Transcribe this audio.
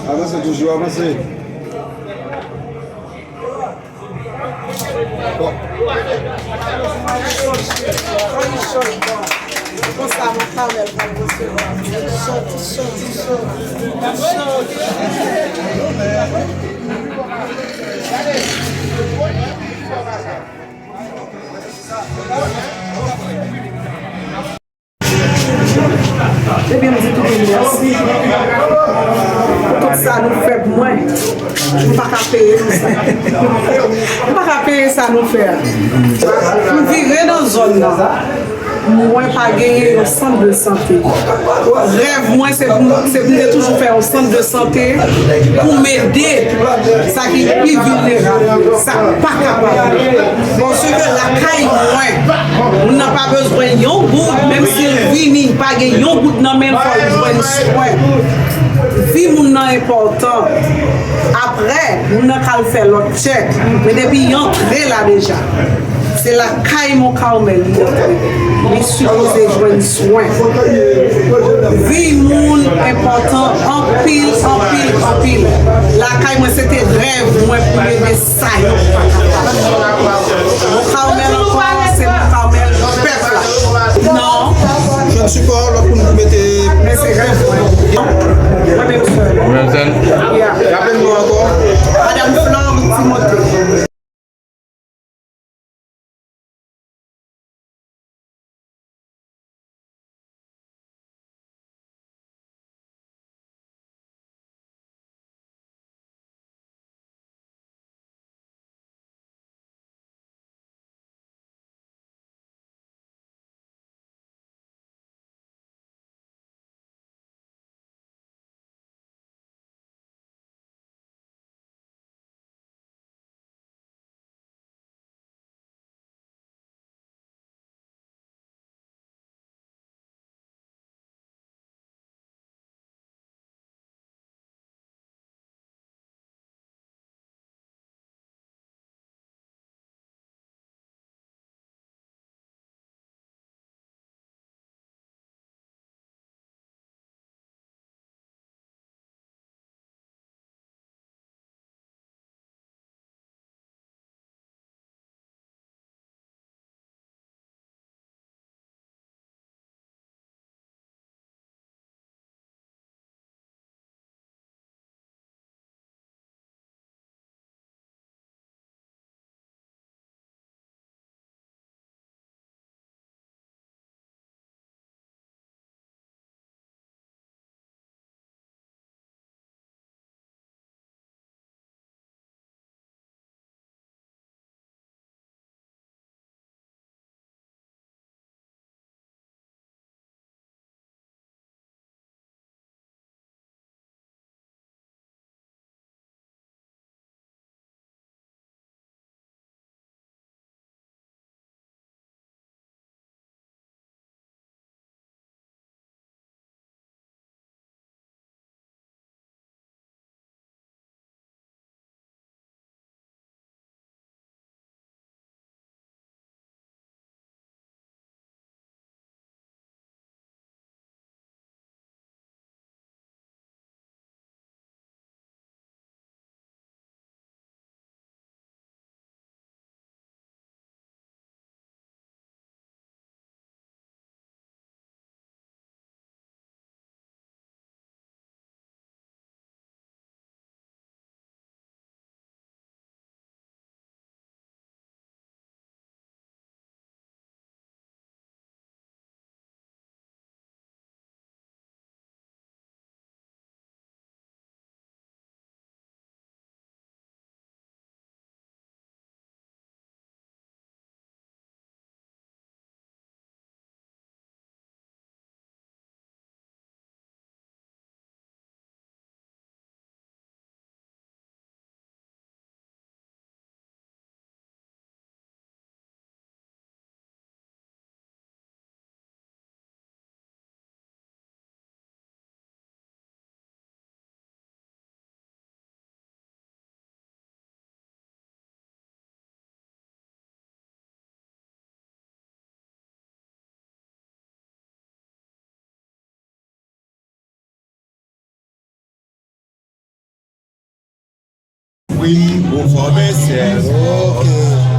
Avancez toujours, avancez. Bon. Comme ça, mon Carmel va le recevoir. Eh bien, je dis tout merci. Tout ça nous fait moins. Je ne peux pas payer ça. Je ne peux pas payer ça nous faire. Nous vivons dans une zone là. Moi, pas gagner un centre de santé. Rêve, moi, c'est pour toujours faire un centre de santé pour m'aider. Ça qui est plus vulnérable. Ça pas capable. Parce que la caille, moi, on n'a pas besoin d'un bout, même si on vit, pas gagner un bout dans même besoin de soin. Vie mon important. Après, on n'a qu'à faire l'autre check. Mais depuis entrer là déjà. C'est la caille mon Carmel. Il supposé jouer soin. Vie mon important en pile. La caille moi c'était rêve moi pour aider ça. Mon Carmel encore c'est mon Carmel peuple. Non. Je ne suis pas là pour nous mettre. Mais c'est rêve. Moi-même seul. Rappelle-moi encore. Madame Flore Timothée. Oui, pour former c'est. Ok.